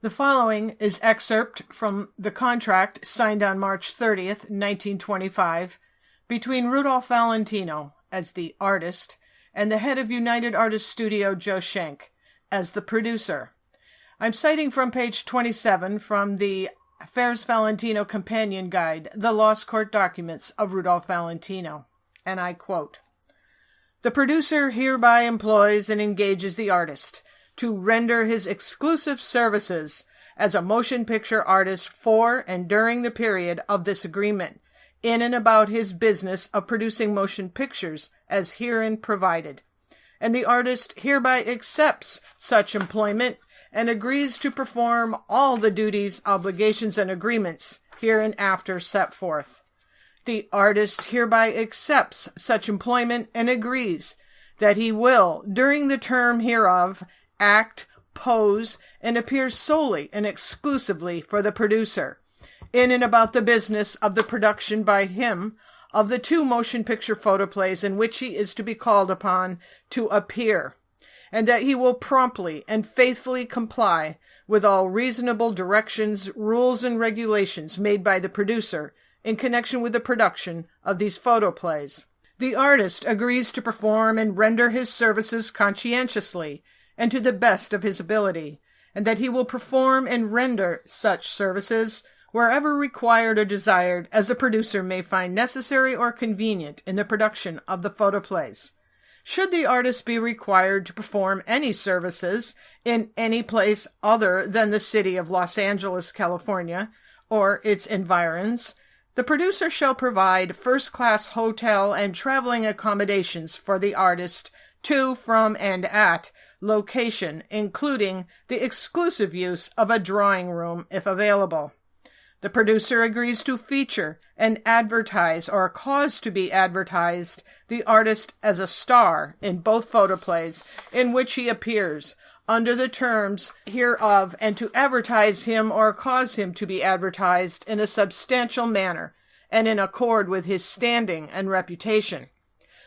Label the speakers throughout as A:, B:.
A: The following is excerpt from the contract signed on March 30th, 1925, between Rudolph Valentino, as the artist, and the head of United Artists Studio, Joe Schenck, as the producer. I'm citing from page 27 from the Affairs Valentino Companion Guide, The Lost Court Documents of Rudolph Valentino, and I quote, "The producer hereby employs and engages the artist to render his exclusive services as a motion picture artist for and during the period of this agreement, in and about his business of producing motion pictures as herein provided, and the artist hereby accepts such employment and agrees to perform all the duties, obligations, and agreements hereinafter set forth. The artist hereby accepts such employment and agrees that he will, during the term hereof, act, pose, and appear solely and exclusively for the producer, in and about the business of the production by him of the 2 motion picture photoplays in which he is to be called upon to appear, and that he will promptly and faithfully comply with all reasonable directions, rules, and regulations made by the producer in connection with the production of these photoplays. The artist agrees to perform and render his services conscientiously and to the best of his ability, and that he will perform and render such services wherever required or desired as the producer may find necessary or convenient in the production of the photoplays. Should the artist be required to perform any services in any place other than the city of Los Angeles, California, or its environs, the producer shall provide first-class hotel and traveling accommodations for the artist to, from, and at location, including the exclusive use of a drawing room if available. The producer agrees to feature and advertise or cause to be advertised the artist as a star in both photoplays in which he appears under the terms hereof, and to advertise him or cause him to be advertised in a substantial manner and in accord with his standing and reputation.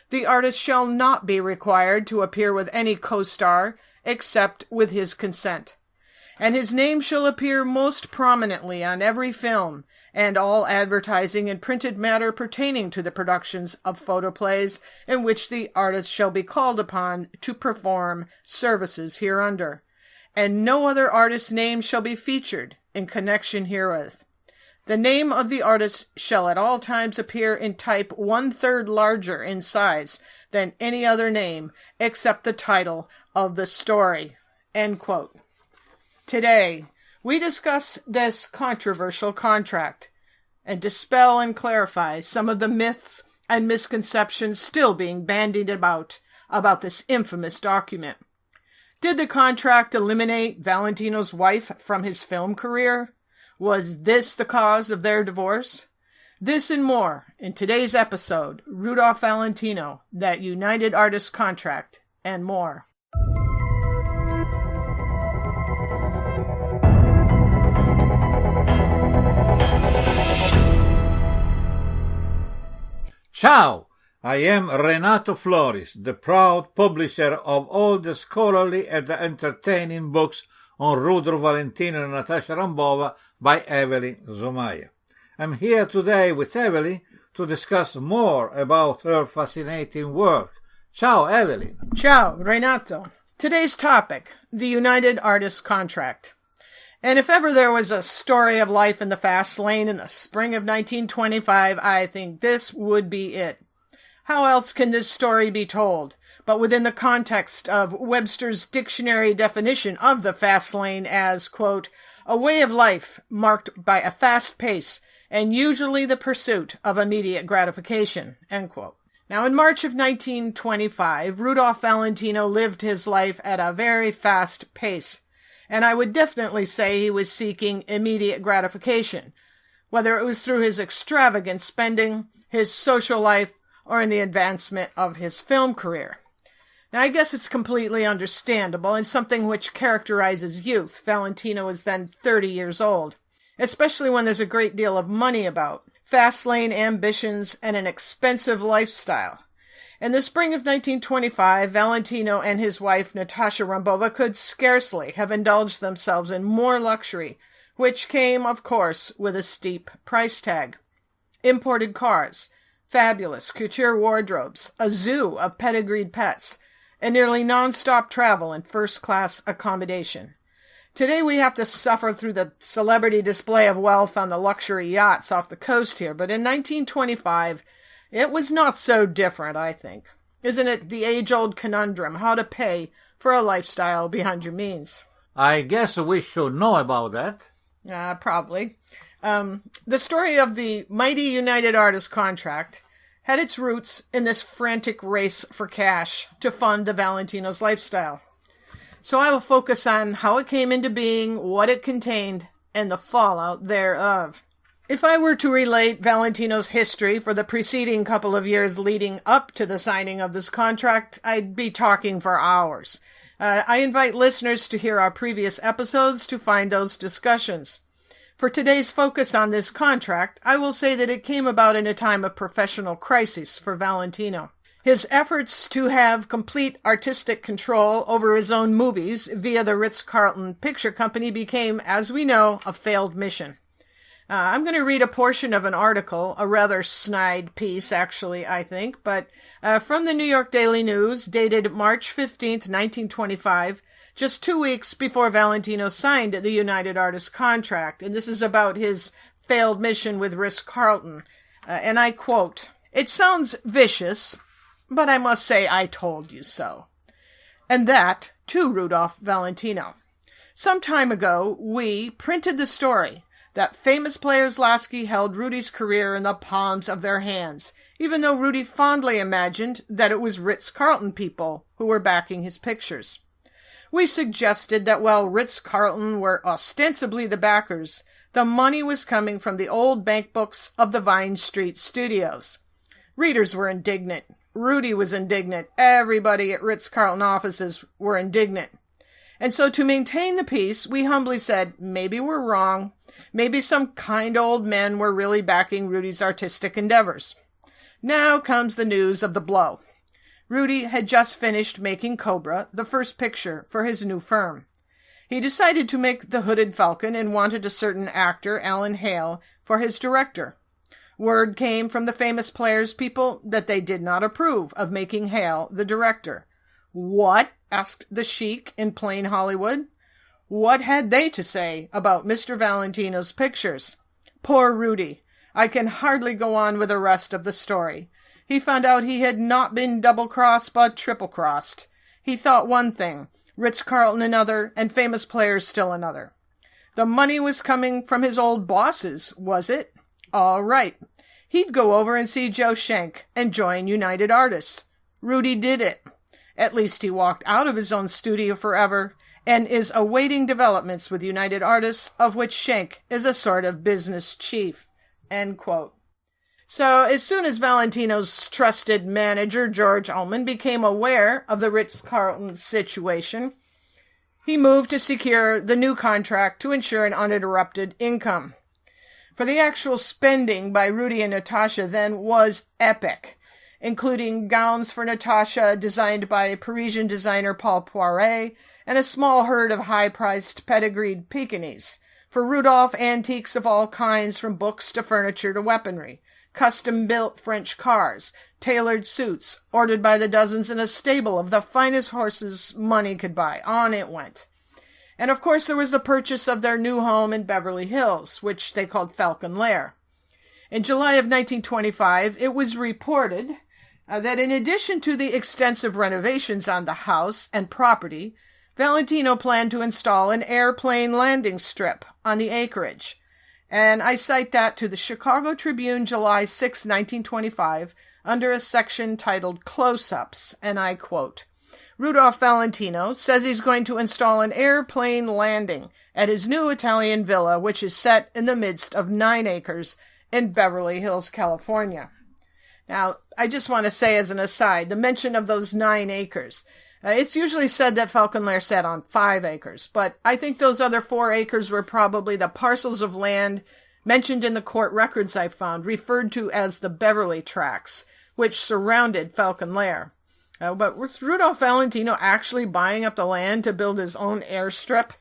A: The artist shall not be required to appear with any co-star except with his consent, and his name shall appear most prominently on every film and all advertising and printed matter pertaining to the productions of photoplays in which the artist shall be called upon to perform services hereunder, and no other artist's name shall be featured in connection herewith. The name of the artist shall at all times appear in type 1/3 larger in size than any other name, except the title of the story." End quote. Today, we discuss this controversial contract and dispel and clarify some of the myths and misconceptions still being bandied about this infamous document. Did the contract eliminate Valentino's wife from his film career? Was this the cause of their divorce? This and more in today's episode, Rudolph Valentino, That United Artists Contract, and more.
B: Ciao! I am Renato Floris, the proud publisher of all the scholarly and entertaining books on Rudolph Valentino and Natasha Rambova by Evelyn Zumaya. I'm here today with Evelyn to discuss more about her fascinating work. Ciao, Evelyn.
A: Ciao, Renato. Today's topic, the United Artists Contract. And if ever there was a story of life in the fast lane in the spring of 1925, I think this would be it. How else can this story be told but within the context of Webster's dictionary definition of the fast lane as, quote, a way of life marked by a fast pace and usually the pursuit of immediate gratification, end quote. Now, in March of 1925, Rudolph Valentino lived his life at a very fast pace, and I would definitely say he was seeking immediate gratification, whether it was through his extravagant spending, his social life, or in the advancement of his film career. Now, I guess it's completely understandable and something which characterizes youth. Valentino was then 30 years old, especially when there's a great deal of money about, fast lane ambitions, and an expensive lifestyle. In the spring of 1925, Valentino and his wife Natasha Rambova could scarcely have indulged themselves in more luxury, which came, of course, with a steep price tag. Imported cars, fabulous couture wardrobes, a zoo of pedigreed pets, and nearly non-stop travel in first-class accommodation. Today we have to suffer through the celebrity display of wealth on the luxury yachts off the coast here, but in 1925, it was not so different, I think. Isn't it the age-old conundrum, how to pay for a lifestyle beyond your means?
B: I guess we should know about that.
A: Probably. The story of the mighty United Artists contract had its roots in this frantic race for cash to fund the Valentino's lifestyle. So I will focus on how it came into being, what it contained, and the fallout thereof. If I were to relate Valentino's history for the preceding couple of years leading up to the signing of this contract, I'd be talking for hours. I invite listeners to hear our previous episodes to find those discussions. For today's focus on this contract, I will say that it came about in a time of professional crisis for Valentino. His efforts to have complete artistic control over his own movies via the Ritz-Carlton Picture Company became, as we know, a failed mission. I'm going to read a portion of an article, a rather snide piece, actually, I think, but from the New York Daily News, dated March 15th, 1925, just 2 weeks before Valentino signed the United Artists contract, and this is about his failed mission with Ritz-Carlton. And I quote, "It sounds vicious, but I must say I told you so." And that to Rudolph Valentino. Some time ago, we printed the story that famous players Lasky held Rudy's career in the palms of their hands, even though Rudy fondly imagined that it was Ritz-Carlton people who were backing his pictures. We suggested that while Ritz-Carlton were ostensibly the backers, the money was coming from the old bank books of the Vine Street studios. Readers were indignant. Rudy was indignant. Everybody at Ritz-Carlton offices were indignant. And so to maintain the peace, we humbly said, maybe we're wrong. Maybe some kind old men were really backing Rudy's artistic endeavors. Now comes the news of the blow. Rudy had just finished making Cobra, the first picture for his new firm. He decided to make The Hooded Falcon and wanted a certain actor, Alan Hale, for his director. Word came from the famous Players people that they did not approve of making Hale the director. What? Asked the Sheik in plain Hollywood. What had they to say about Mr. Valentino's pictures? Poor Rudy. I can hardly go on with the rest of the story. He found out he had not been double-crossed but triple-crossed. He thought one thing, Ritz-Carlton another, and famous Players still another. The money was coming from his old bosses, was it? All right. He'd go over and see Joe Schenck and join United Artists. Rudy did it. At least he walked out of his own studio forever and is awaiting developments with United Artists, of which Schenck is a sort of business chief. End quote. So as soon as Valentino's trusted manager, George Ullman, became aware of the Ritz-Carlton situation, he moved to secure the new contract to ensure an uninterrupted income. For the actual spending by Rudy and Natasha then was epic, including gowns for Natasha designed by Parisian designer Paul Poiret and a small herd of high-priced pedigreed Pekingese. For Rudolph, antiques of all kinds from books to furniture to weaponry, custom-built French cars, tailored suits, ordered by the dozens in a stable of the finest horses money could buy. On it went. And of course there was the purchase of their new home in Beverly Hills, which they called Falcon Lair. In July of 1925, it was reported that in addition to the extensive renovations on the house and property, Valentino planned to install an airplane landing strip on the acreage. And I cite that to the Chicago Tribune, July 6, 1925, under a section titled Close-Ups, and I quote, Rudolph Valentino says he's going to install an airplane landing at his new Italian villa, which is set in the midst of 9 acres in Beverly Hills, California. Now, I just want to say as an aside, the mention of those 9 acres, it's usually said that Falcon Lair sat on 5 acres, but I think those other 4 acres were probably the parcels of land mentioned in the court records I found, referred to as the Beverly Tracts, which surrounded Falcon Lair. But was Rudolph Valentino actually buying up the land to build his own airstrip?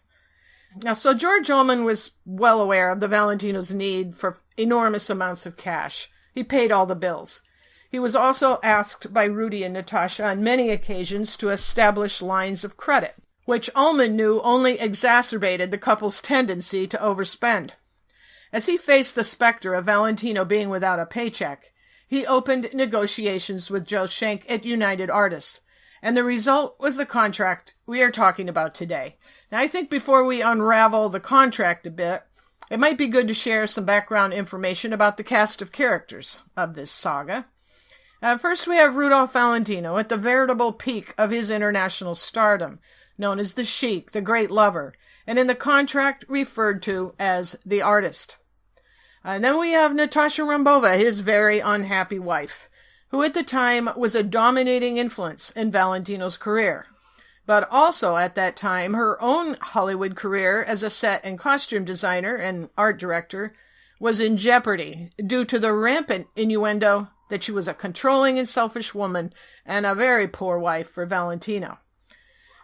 A: Now, so George Ullman was well aware of the Valentinos' need for enormous amounts of cash. He paid all the bills. He was also asked by Rudy and Natasha on many occasions to establish lines of credit, which Ullman knew only exacerbated the couple's tendency to overspend. As he faced the specter of Valentino being without a paycheck, he opened negotiations with Joe Schenck at United Artists, and the result was the contract we are talking about today. Now, I think before we unravel the contract a bit, it might be good to share some background information about the cast of characters of this saga. First, we have Rudolph Valentino at the veritable peak of his international stardom, known as the Sheik, the Great Lover, and in the contract referred to as the Artist. And then we have Natasha Rambova, his very unhappy wife, who at the time was a dominating influence in Valentino's career. But also at that time, her own Hollywood career as a set and costume designer and art director was in jeopardy due to the rampant innuendo that she was a controlling and selfish woman and a very poor wife for Valentino.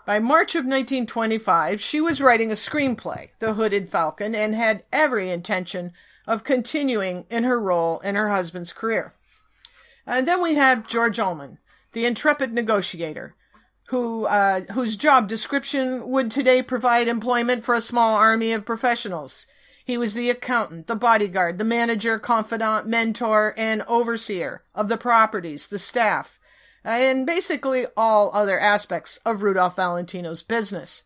A: By March of 1925, she was writing a screenplay, The Hooded Falcon, and had every intention of continuing in her role in her husband's career. And then we have George Ullman, the intrepid negotiator, whose job description would today provide employment for a small army of professionals. He was the accountant, the bodyguard, the manager, confidant, mentor, and overseer of the properties, the staff, and basically all other aspects of Rudolph Valentino's business.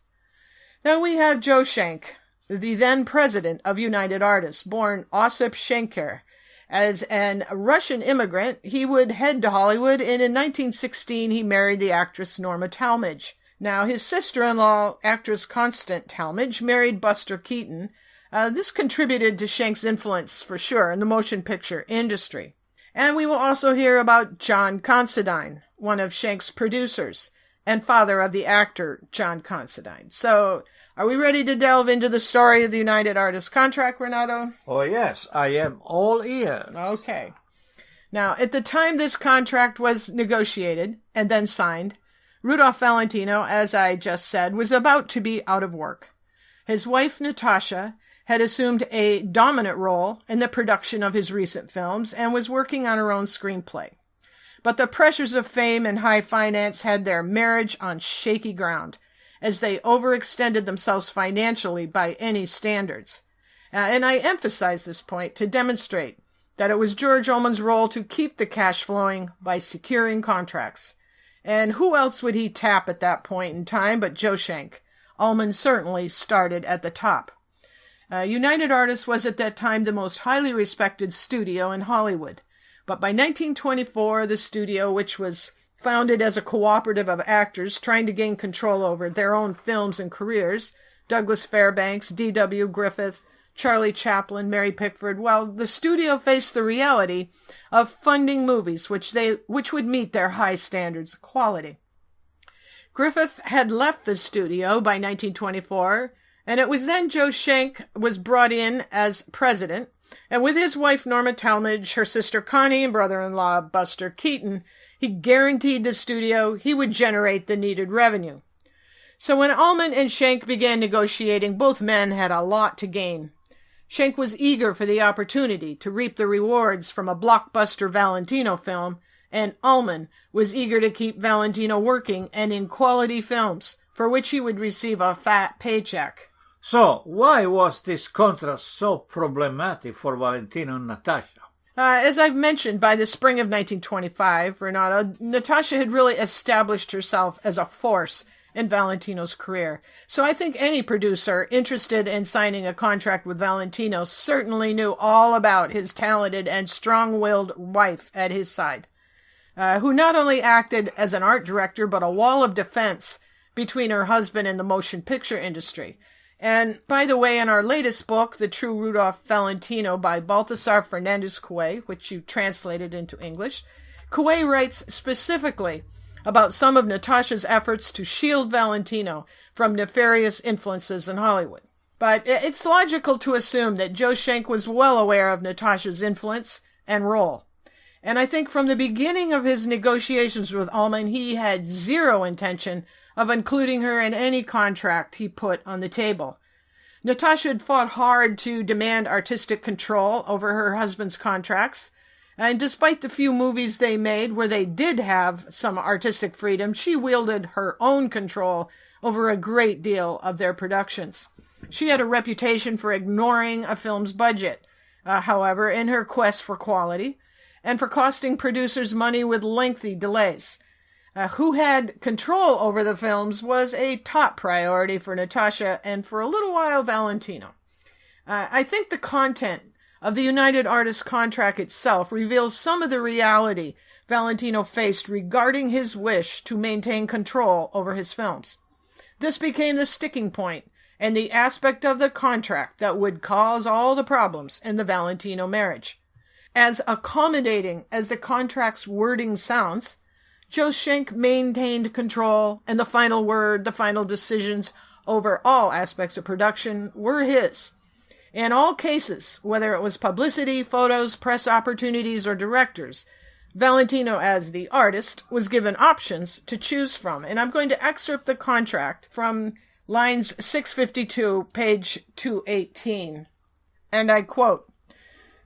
A: Then we have Joe Schenck, the then president of United Artists, born Osip Schenker. As an Russian immigrant, he would head to Hollywood, and in 1916 he married the actress Norma Talmadge. Now, his sister-in-law, actress Constance Talmadge, married Buster Keaton. This contributed to Schenck's influence, for sure, in the motion picture industry. And we will also hear about John Considine, one of Schenck's producers, and father of the actor John Considine. So, are we ready to delve into the story of the United Artists contract, Renato?
B: Oh, yes, I am all ears.
A: Okay. Now, at the time this contract was negotiated and then signed, Rudolph Valentino, as I just said, was about to be out of work. His wife, Natasha, had assumed a dominant role in the production of his recent films and was working on her own screenplay. But the pressures of fame and high finance had their marriage on shaky ground, as they overextended themselves financially by any standards. And I emphasize this point to demonstrate that it was George Ullman's role to keep the cash flowing by securing contracts. And who else would he tap at that point in time but Joe Schenck? Ullman certainly started at the top. United Artists was at that time the most highly respected studio in Hollywood. But by 1924, the studio, which was founded as a cooperative of actors trying to gain control over their own films and careers, Douglas Fairbanks, D.W. Griffith, Charlie Chaplin, Mary Pickford, well, the studio faced the reality of funding movies which would meet their high standards of quality. Griffith had left the studio by 1924, and it was then Joe Schenck was brought in as president, and with his wife Norma Talmadge, her sister Connie, and brother-in-law Buster Keaton, he guaranteed the studio he would generate the needed revenue. So when Ullman and Schenck began negotiating, both men had a lot to gain. Schenck was eager for the opportunity to reap the rewards from a blockbuster Valentino film, and Ullman was eager to keep Valentino working and in quality films, for which he would receive a fat paycheck.
B: So, why was this contrast so problematic for Valentino and Natasha?
A: As I've mentioned, by the spring of 1925, Renato, Natasha had really established herself as a force in Valentino's career. So I think any producer interested in signing a contract with Valentino certainly knew all about his talented and strong-willed wife at his side, who not only acted as an art director, but a wall of defense between her husband and the motion picture industry. And, by the way, in our latest book, The True Rudolph Valentino by Baltasar Fernandez-Coué, which you translated into English, Coué writes specifically about some of Natasha's efforts to shield Valentino from nefarious influences in Hollywood. But it's logical to assume that Joe Schenck was well aware of Natasha's influence and role. And I think from the beginning of his negotiations with Ullman, he had zero intention of including her in any contract he put on the table. Natasha had fought hard to demand artistic control over her husband's contracts, and despite the few movies they made where they did have some artistic freedom, she wielded her own control over a great deal of their productions. She had a reputation for ignoring a film's budget, however, in her quest for quality, and for costing producers money with lengthy delays. Who had control over the films was a top priority for Natasha and for a little while Valentino. I think the content of the United Artists contract itself reveals some of the reality Valentino faced regarding his wish to maintain control over his films. This became the sticking point and the aspect of the contract that would cause all the problems in the Valentino marriage. As accommodating as the contract's wording sounds, Joe Schenck maintained control, and the final word, the final decisions over all aspects of production were his. In all cases, whether it was publicity, photos, press opportunities, or directors, Valentino, as the artist, was given options to choose from. And I'm going to excerpt the contract from lines 652, page 218. And I quote,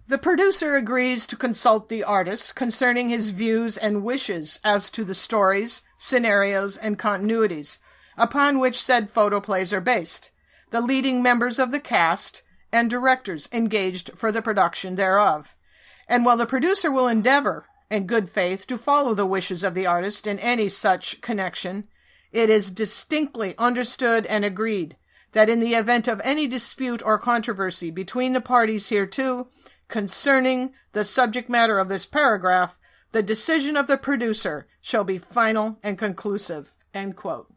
A: "The producer agrees to consult the artist concerning his views and wishes as to the stories, scenarios, and continuities upon which said photoplays are based, the leading members of the cast, and directors engaged for the production thereof. And while the producer will endeavor, in good faith, to follow the wishes of the artist in any such connection, it is distinctly understood and agreed that in the event of any dispute or controversy between the parties hereto, concerning the subject matter of this paragraph, the decision of the producer shall be final and conclusive." End quote.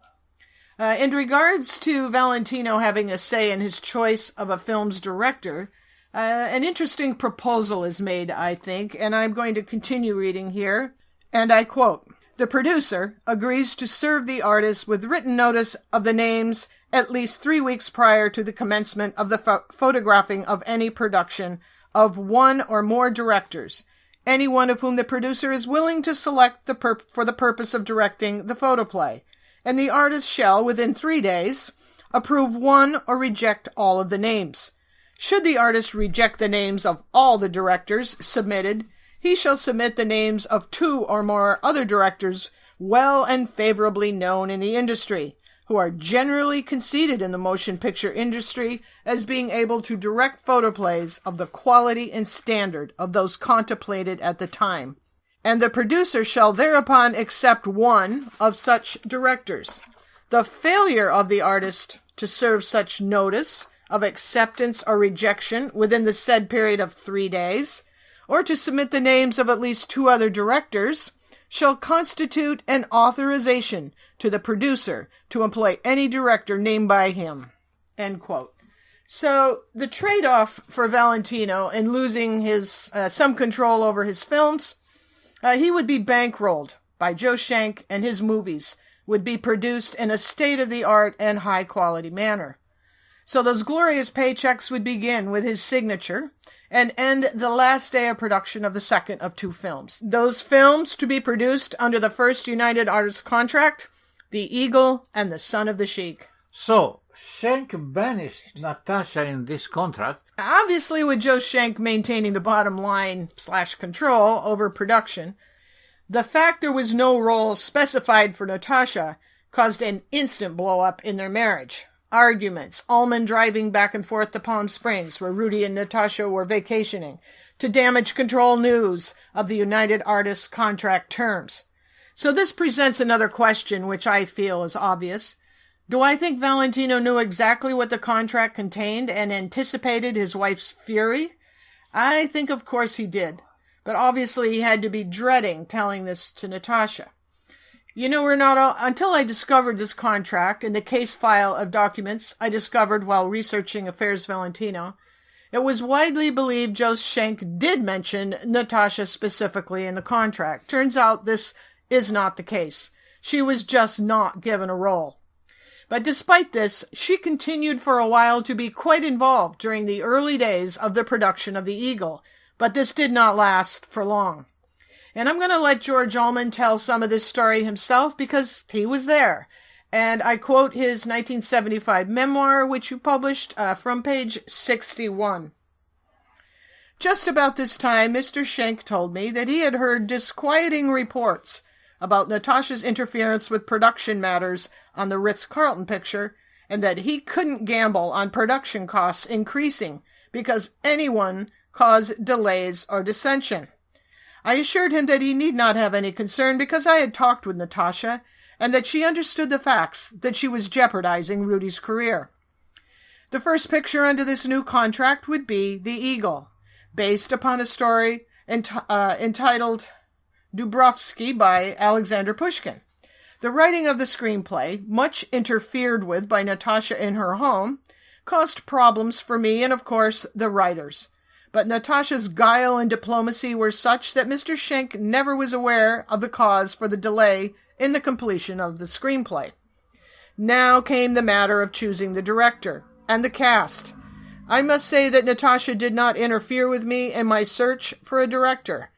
A: In regards to Valentino having a say in his choice of a film's director, an interesting proposal is made, I think, and I'm going to continue reading here. And I quote, "The producer agrees to serve the artist with written notice of the names at least 3 weeks prior to the commencement of the photographing of any production of one or more directors, any one of whom the producer is willing to select for the purpose of directing the photoplay, and the artist shall, within 3 days, approve one or reject all of the names. Should the artist reject the names of all the directors submitted, he shall submit the names of 2 or more other directors well and favorably known in the industry, who are generally conceded in the motion picture industry as being able to direct photoplays of the quality and standard of those contemplated at the time. And the producer shall thereupon accept one of such directors. The failure of the artist to serve such notice of acceptance or rejection within the said period of 3 days, or to submit the names of at least 2 other directors, shall constitute an authorization to the producer to employ any director named by him." End quote. So the trade-off for Valentino in losing his some control over his films, he would be bankrolled by Joe Schenck, and his movies would be produced in a state-of-the-art and high-quality manner. So those glorious paychecks would begin with his signature and end the last day of production of the second of 2 films. Those films to be produced under the first United Artists contract, The Eagle and The Son of the Sheik.
B: So, Schenck banished Natasha in this contract?
A: Obviously, with Joe Schenck maintaining the bottom line / control over production, the fact there was no role specified for Natasha caused an instant blow-up in their marriage. Arguments, Ullman driving back and forth to Palm Springs, where Rudy and Natasha were vacationing, to damage control news of the United Artists contract terms. So this presents another question, which I feel is obvious. Do I think Valentino knew exactly what the contract contained and anticipated his wife's fury? I think, of course, he did. But obviously he had to be dreading telling this to Natasha. You know, Renato, until I discovered this contract in the case file of documents I discovered while researching Affairs Valentino, it was widely believed Joe Schenck did mention Natasha specifically in the contract. Turns out this is not the case. She was just not given a role. But despite this, she continued for a while to be quite involved during the early days of the production of The Eagle, but this did not last for long. And I'm going to let George Ullman tell some of this story himself because he was there. And I quote his 1975 memoir, which you published from page 61. Just about this time, Mr. Schenk told me that he had heard disquieting reports about Natasha's interference with production matters on the Ritz-Carlton picture, and that he couldn't gamble on production costs increasing because anyone caused delays or dissension. I assured him that he need not have any concern because I had talked with Natasha, and that she understood the facts that she was jeopardizing Rudy's career. The first picture under this new contract would be The Eagle, based upon a story entitled Dubrovsky by Alexander Pushkin. The writing of the screenplay, much interfered with by Natasha in her home, caused problems for me and, of course, the writers. But Natasha's guile and diplomacy were such that Mr. Schenk never was aware of the cause for the delay in the completion of the screenplay. Now came the matter of choosing the director and the cast. I must say that Natasha did not interfere with me in my search for a director,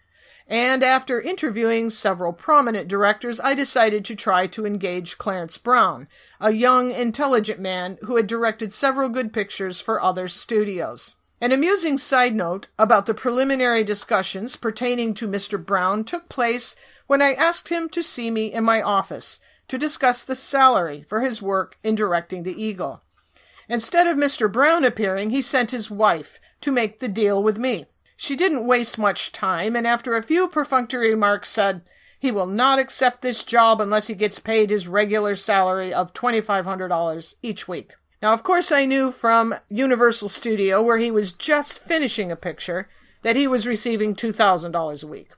A: and after interviewing several prominent directors, I decided to try to engage Clarence Brown, a young, intelligent man who had directed several good pictures for other studios. An amusing side note about the preliminary discussions pertaining to Mr. Brown took place when I asked him to see me in my office to discuss the salary for his work in directing The Eagle. Instead of Mr. Brown appearing, he sent his wife to make the deal with me. She didn't waste much time, and after a few perfunctory remarks said, he will not accept this job unless he gets paid his regular salary of $2,500 each week. Now, of course, I knew from Universal Studio, where he was just finishing a picture, that he was receiving $2,000 a week.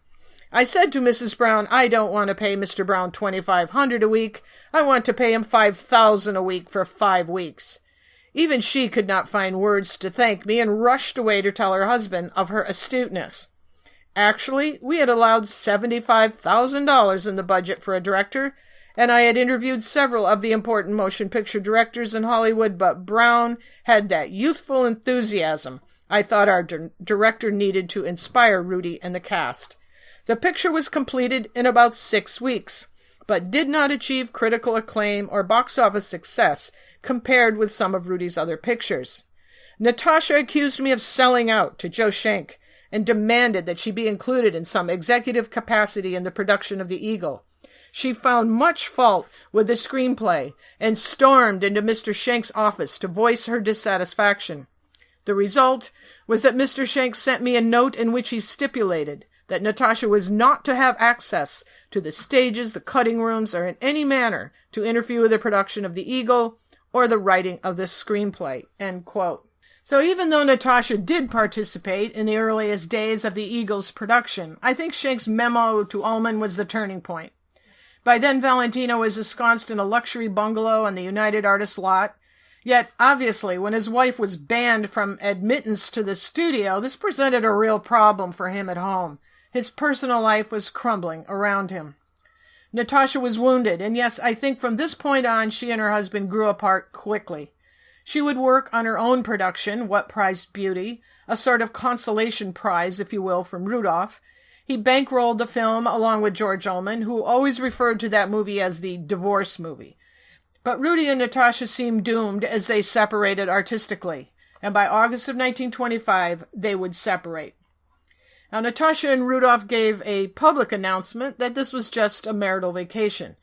A: I said to Mrs. Brown, I don't want to pay Mr. Brown $2,500 a week. I want to pay him $5,000 a week for 5 weeks. Even she could not find words to thank me and rushed away to tell her husband of her astuteness. Actually, we had allowed $75,000 in the budget for a director, and I had interviewed several of the important motion picture directors in Hollywood, but Brown had that youthful enthusiasm I thought our director needed to inspire Rudy and the cast. The picture was completed in about 6 weeks, but did not achieve critical acclaim or box office success compared with some of Rudy's other pictures. Natasha accused me of selling out to Joe Schenk and demanded that she be included in some executive capacity in the production of The Eagle. She found much fault with the screenplay and stormed into Mr. Schenk's office to voice her dissatisfaction. The result was that Mr. Schenk sent me a note in which he stipulated that Natasha was not to have access to the stages, the cutting rooms, or in any manner to interfere with the production of The Eagle or the writing of the screenplay, end quote. So even though Natasha did participate in the earliest days of The Eagle's production, I think Schenk's memo to Ullman was the turning point. By then, Valentino was ensconced in a luxury bungalow on the United Artists lot. Yet, obviously, when his wife was banned from admittance to the studio, this presented a real problem for him at home. His personal life was crumbling around him. Natasha was wounded, and yes, I think from this point on, she and her husband grew apart quickly. She would work on her own production, What Price Beauty, a sort of consolation prize, if you will, from Rudolph. He bankrolled the film along with George Ullman, who always referred to that movie as the divorce movie. But Rudy and Natasha seemed doomed as they separated artistically, and by August of 1925, they would separate. Now, Natasha and Rudolph gave a public announcement that this was just a marital vacation,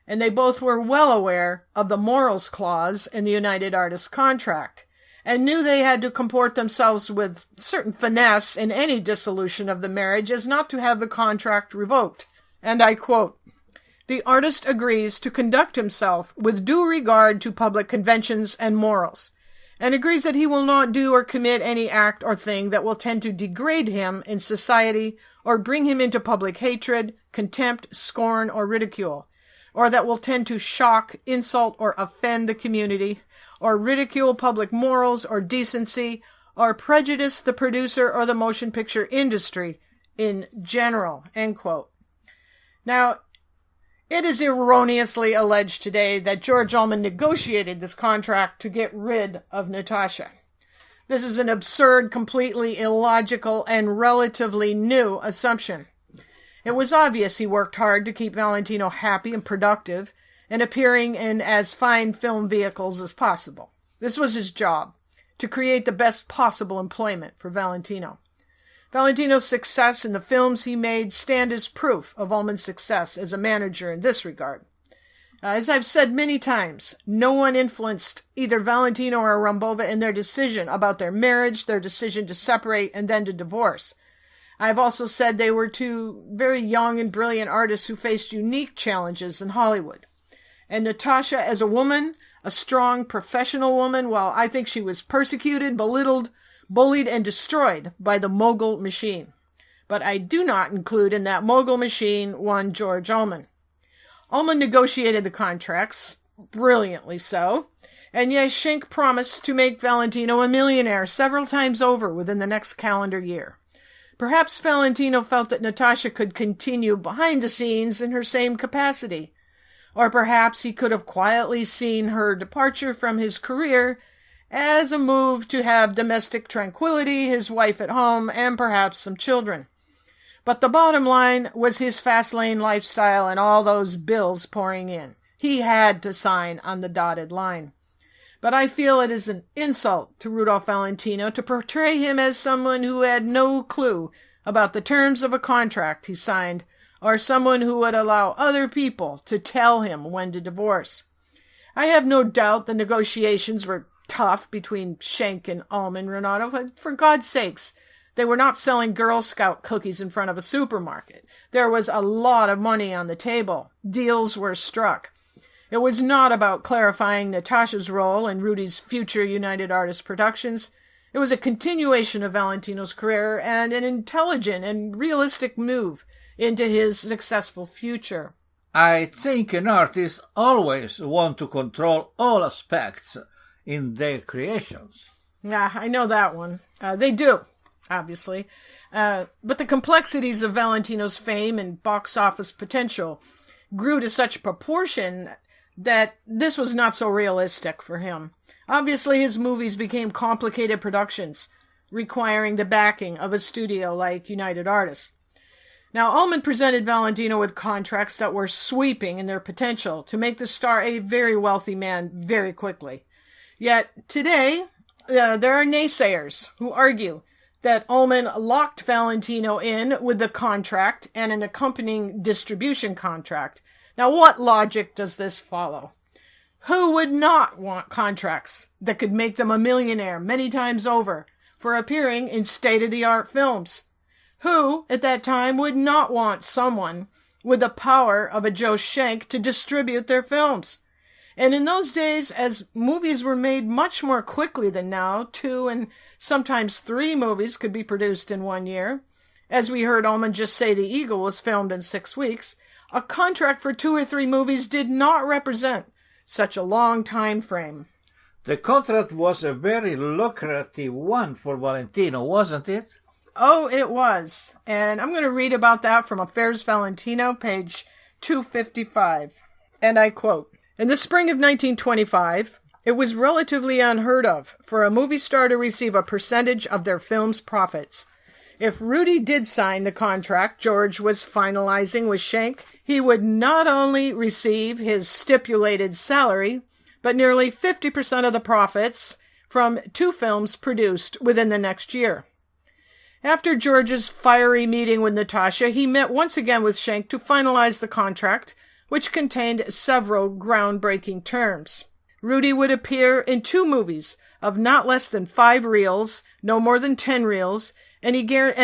A: and they both were well aware of the morals clause in the United Artists contract, and knew they had to comport themselves with certain finesse in any dissolution of the marriage as not to have the contract revoked. And I quote, "The artist agrees to conduct himself with due regard to public conventions and morals, and agrees that he will not do or commit any act or thing that will tend to degrade him in society or bring him into public hatred, contempt, scorn, or ridicule, or that will tend to shock, insult, or offend the community, or ridicule public morals or decency, or prejudice the producer or the motion picture industry in general," end quote. Now, it is erroneously alleged today that George Ullman negotiated this contract to get rid of Natasha. This is an absurd, completely illogical, and relatively new assumption. It was obvious he worked hard to keep Valentino happy and productive and appearing in as fine film vehicles as possible. This was his job, to create the best possible employment for Valentino. Valentino's success in the films he made stand as proof of Ullman's success as a manager in this regard. As I've said many times, no one influenced either Valentino or Rambova in their decision about their marriage, their decision to separate and then to divorce. I've also said they were two very young and brilliant artists who faced unique challenges in Hollywood. And Natasha, as a woman, a strong professional woman, well, I think she was persecuted, belittled, bullied, and destroyed by the mogul machine. But I do not include in that mogul machine one George Ullman. Ullman negotiated the contracts, brilliantly so, and yes, Schenck promised to make Valentino a millionaire several times over within the next calendar year. Perhaps Valentino felt that Natasha could continue behind the scenes in her same capacity, or perhaps he could have quietly seen her departure from his career as a move to have domestic tranquility, his wife at home, and perhaps some children. But the bottom line was his fast-lane lifestyle and all those bills pouring in. He had to sign on the dotted line. But I feel it is an insult to Rudolph Valentino to portray him as someone who had no clue about the terms of a contract he signed, or someone who would allow other people to tell him when to divorce. I have no doubt the negotiations were tough between Schenck and Ullman, Renato, but for God's sakes, they were not selling Girl Scout cookies in front of a supermarket. There was a lot of money on the table. Deals were struck. It was not about clarifying Natasha's role in Rudy's future United Artists productions. It was a continuation of Valentino's career and an intelligent and realistic move into his successful future.
B: I think an artist always wants to control all aspects in their creations.
A: Yeah, I know that one. They do, obviously. But the complexities of Valentino's fame and box office potential grew to such proportion that this was not so realistic for him. Obviously, his movies became complicated productions, requiring the backing of a studio like United Artists. Now, Ullman presented Valentino with contracts that were sweeping in their potential to make the star a very wealthy man very quickly. Yet, today, there are naysayers who argue that Ullman locked Valentino in with the contract and an accompanying distribution contract. Now, what logic does this follow? Who would not want contracts that could make them a millionaire many times over for appearing in state-of-the-art films? Who, at that time, would not want someone with the power of a Joe Schenck to distribute their films? And in those days, as movies were made much more quickly than now, 2 and sometimes 3 movies could be produced in 1 year. As we heard Ullman just say, The Eagle was filmed in 6 weeks. A contract for 2 or 3 movies did not represent such a long time frame.
B: The contract was a very lucrative one for Valentino, wasn't it?
A: Oh, it was. And I'm going to read about that from Affairs Valentino, page 255. And I quote, "In the spring of 1925, it was relatively unheard of for a movie star to receive a percentage of their film's profits. If Rudy did sign the contract George was finalizing with Schenck, he would not only receive his stipulated salary, but nearly 50% of the profits from 2 films produced within the next year." After George's fiery meeting with Natasha, he met once again with Schenck to finalize the contract, which contained several groundbreaking terms. Rudy would appear in 2 movies of not less than 5 reels, no more than 10 reels, and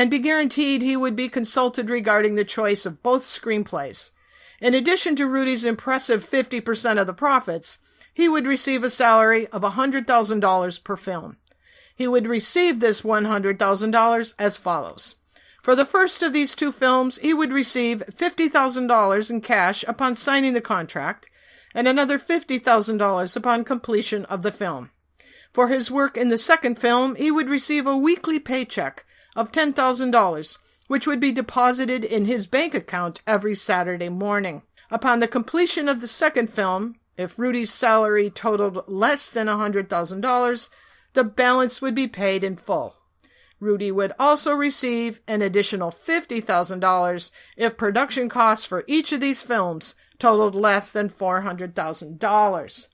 A: be guaranteed he would be consulted regarding the choice of both screenplays. In addition to Rudy's impressive 50% of the profits, he would receive a salary of $100,000 per film. He would receive this $100,000 as follows. For the first of these 2 films, he would receive $50,000 in cash upon signing the contract, and another $50,000 upon completion of the film. For his work in the second film, he would receive a weekly paycheck of $10,000, which would be deposited in his bank account every Saturday morning. Upon the completion of the second film, if Rudy's salary totaled less than $100,000, the balance would be paid in full. Rudy would also receive an additional $50,000 if production costs for each of these films totaled less than $400,000.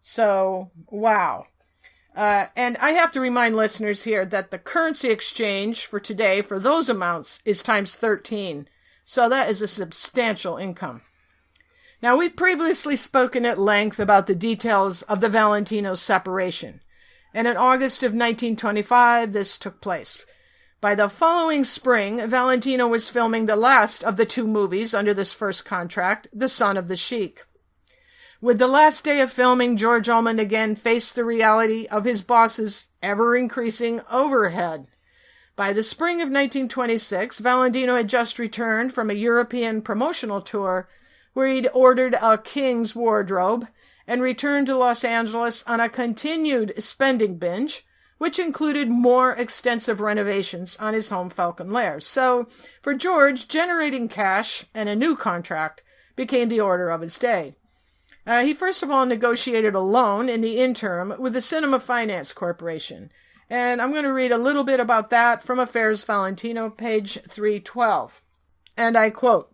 A: So, wow. And I have to remind listeners here that the currency exchange for today for those amounts is times 13. So that is a substantial income. Now, we've previously spoken at length about the details of the Valentino separation. And in August of 1925, this took place. By the following spring, Valentino was filming the last of the two movies under this first contract, The Son of the Sheik. With the last day of filming, George Ullman again faced the reality of his boss's ever-increasing overhead. By the spring of 1926, Valentino had just returned from a European promotional tour where he'd ordered a king's wardrobe and returned to Los Angeles on a continued spending binge, which included more extensive renovations on his home Falcon Lair. So, for George, generating cash and a new contract became the order of his day. He first of all negotiated a loan in the interim with the Cinema Finance Corporation. And I'm going to read a little bit about that from Affairs Valentino, page 312. And I quote,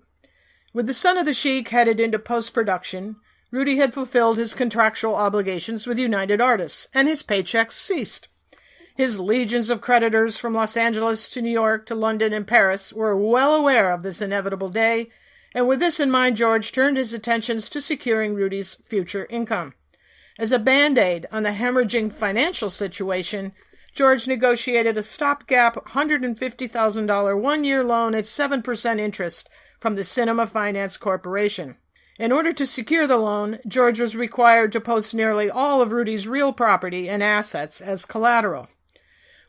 A: "With The Son of the Sheik headed into post-production, Rudy had fulfilled his contractual obligations with United Artists, and his paychecks ceased. His legions of creditors from Los Angeles to New York to London and Paris were well aware of this inevitable day, and with this in mind, George turned his attentions to securing Rudy's future income. As a band-aid on the hemorrhaging financial situation, George negotiated a stopgap $150,000 one-year loan at 7% interest from the Cinema Finance Corporation. In order to secure the loan, George was required to post nearly all of Rudy's real property and assets as collateral.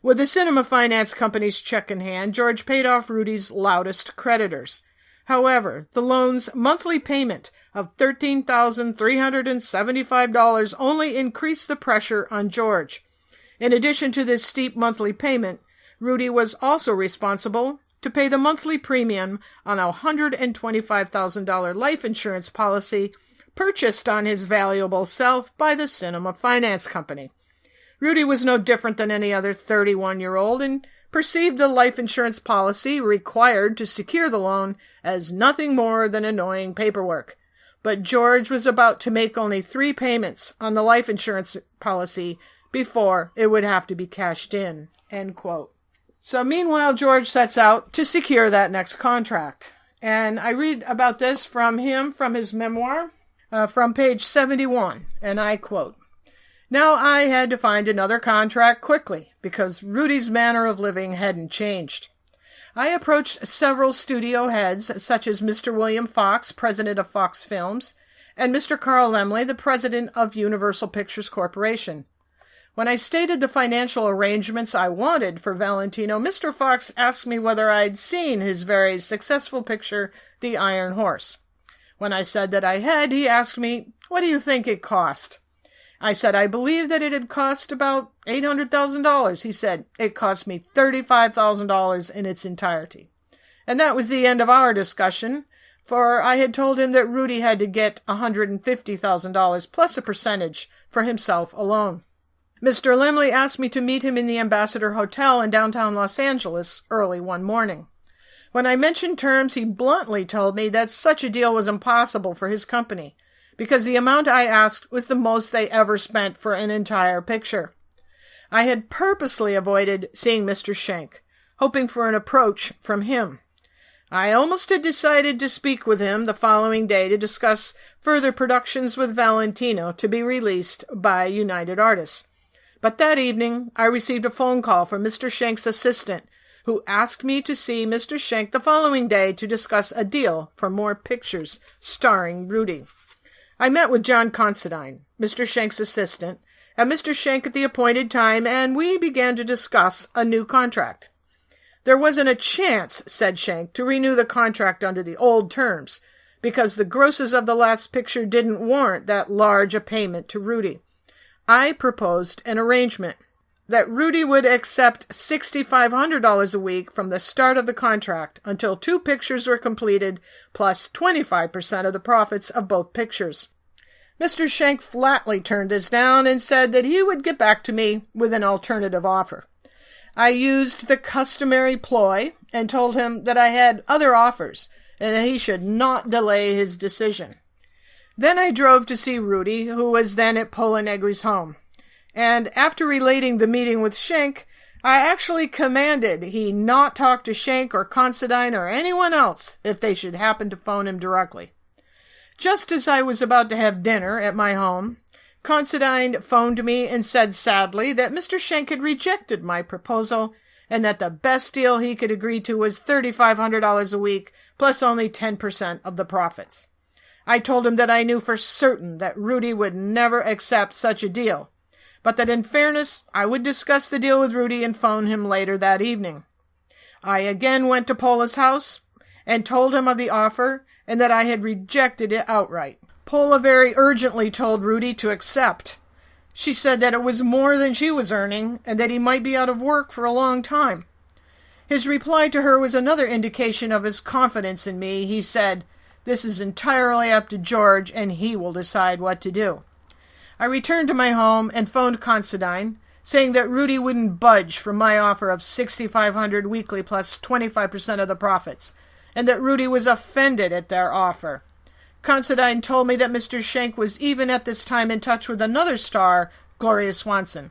A: With the Cinema Finance Company's check in hand, George paid off Rudy's loudest creditors. However, the loan's monthly payment of $13,375 only increased the pressure on George. In addition to this steep monthly payment, Rudy was also responsible to pay the monthly premium on a $125,000 life insurance policy purchased on his valuable self by the Cinema Finance Company. Rudy was no different than any other 31-year-old and perceived the life insurance policy required to secure the loan as nothing more than annoying paperwork. But George was about to make only 3 payments on the life insurance policy before it would have to be cashed in." End quote. So meanwhile, George sets out to secure that next contract. And I read about this from his memoir, from page 71, and I quote, "Now I had to find another contract quickly, because Rudy's manner of living hadn't changed. I approached several studio heads, such as Mr. William Fox, president of Fox Films, and Mr. Carl Laemmle, the president of Universal Pictures Corporation. When I stated the financial arrangements I wanted for Valentino, Mr. Fox asked me whether I'd seen his very successful picture, The Iron Horse. When I said that I had, he asked me, 'What do you think it cost?' I said I believed that it had cost about $800,000. He said, 'It cost me $35,000 in its entirety.' And that was the end of our discussion, for I had told him that Rudy had to get $150,000 plus a percentage for himself alone. Mr. Laemmle asked me to meet him in the Ambassador Hotel in downtown Los Angeles early one morning. When I mentioned terms, he bluntly told me that such a deal was impossible for his company, because the amount I asked was the most they ever spent for an entire picture. I had purposely avoided seeing Mr. Schenk, hoping for an approach from him. I almost had decided to speak with him the following day to discuss further productions with Valentino to be released by United Artists. But that evening, I received a phone call from Mr. Schenk's assistant, who asked me to see Mr. Schenk the following day to discuss a deal for more pictures starring Rudy. I met with John Considine, Mr. Schenk's assistant, and Mr. Schenk at the appointed time, and we began to discuss a new contract. There wasn't a chance, said Schenk, to renew the contract under the old terms, because the grosses of the last picture didn't warrant that large a payment to Rudy. I proposed an arrangement that Rudy would accept $6,500 a week from the start of the contract until 2 pictures were completed, plus 25% of the profits of both pictures. Mr. Schenk flatly turned this down and said that he would get back to me with an alternative offer. I used the customary ploy and told him that I had other offers and that he should not delay his decision. Then I drove to see Rudy, who was then at Pola Negri's home. And after relating the meeting with Schenk, I actually commanded he not talk to Schenk or Considine or anyone else if they should happen to phone him directly. Just as I was about to have dinner at my home, Considine phoned me and said sadly that Mr. Schenk had rejected my proposal and that the best deal he could agree to was $3,500 a week plus only 10% of the profits. I told him that I knew for certain that Rudy would never accept such a deal, but that in fairness I would discuss the deal with Rudy and phone him later that evening. I again went to Pola's house and told him of the offer and that I had rejected it outright. Pola very urgently told Rudy to accept. She said that it was more than she was earning and that he might be out of work for a long time. His reply to her was another indication of his confidence in me. He said, "This is entirely up to George, and he will decide what to do." I returned to my home and phoned Considine, saying that Rudy wouldn't budge from my offer of $6,500 weekly plus 25% of the profits, and that Rudy was offended at their offer. Considine told me that Mr. Schenk was even at this time in touch with another star, Gloria Swanson,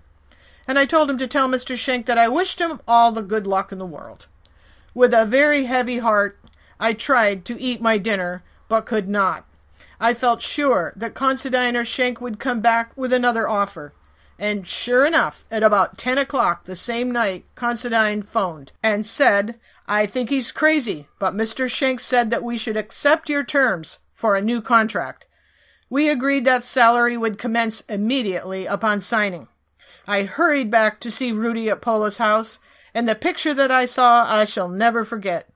A: and I told him to tell Mr. Schenk that I wished him all the good luck in the world. With a very heavy heart, I tried to eat my dinner, but could not. I felt sure that Considine or Schenk would come back with another offer. And sure enough, at about 10 o'clock the same night, Considine phoned and said, "I think he's crazy, but Mr. Schenk said that we should accept your terms for a new contract." We agreed that salary would commence immediately upon signing. I hurried back to see Rudy at Pola's house, and the picture that I saw I shall never forget.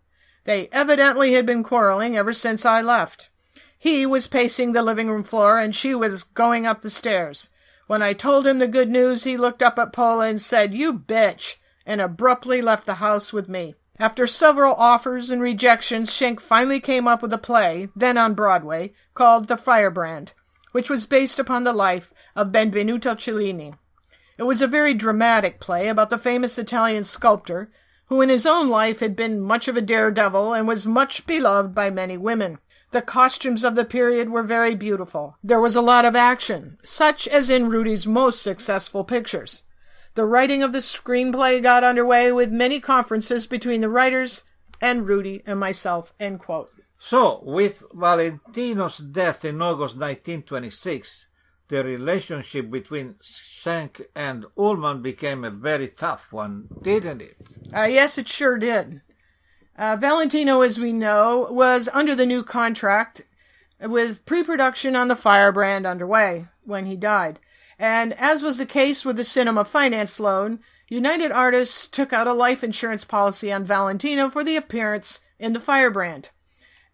A: They evidently had been quarreling ever since I left. He was pacing the living room floor, and she was going up the stairs. When I told him the good news, he looked up at Pola and said, "You bitch," and abruptly left the house with me. After several offers and rejections, Schenk finally came up with a play, then on Broadway, called The Firebrand, which was based upon the life of Benvenuto Cellini. It was a very dramatic play about the famous Italian sculptor, who in his own life had been much of a daredevil and was much beloved by many women. The costumes of the period were very beautiful. There was a lot of action, such as in Rudy's most successful pictures. The writing of the screenplay got underway with many conferences between the writers and Rudy and myself, end quote.
B: So, with Valentino's death in August 1926, the relationship between Schenk and Ullman became a very tough one, didn't it?
A: Yes, it sure did. Valentino, as we know, was under the new contract with pre-production on The Firebrand underway when he died. And as was the case with the cinema finance loan, United Artists took out a life insurance policy on Valentino for the appearance in The Firebrand.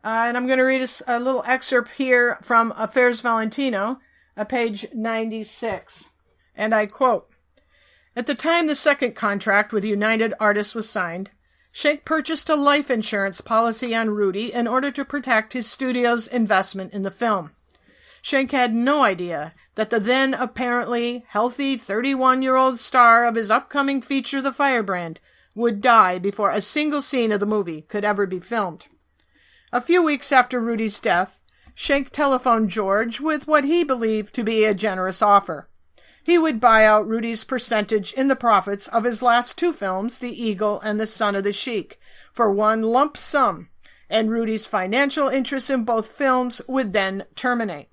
A: And I'm going to read a little excerpt here from Affairs Valentino, page 96. And I quote, "At the time the second contract with United Artists was signed, Schenk purchased a life insurance policy on Rudy in order to protect his studio's investment in the film. Schenk had no idea that the then apparently healthy 31-year-old star of his upcoming feature The Firebrand would die before a single scene of the movie could ever be filmed. A few weeks after Rudy's death, Schenk telephoned George with what he believed to be a generous offer. He would buy out Rudy's percentage in the profits of his last two films, The Eagle and The Son of the Sheik, for one lump sum, and Rudy's financial interest in both films would then terminate.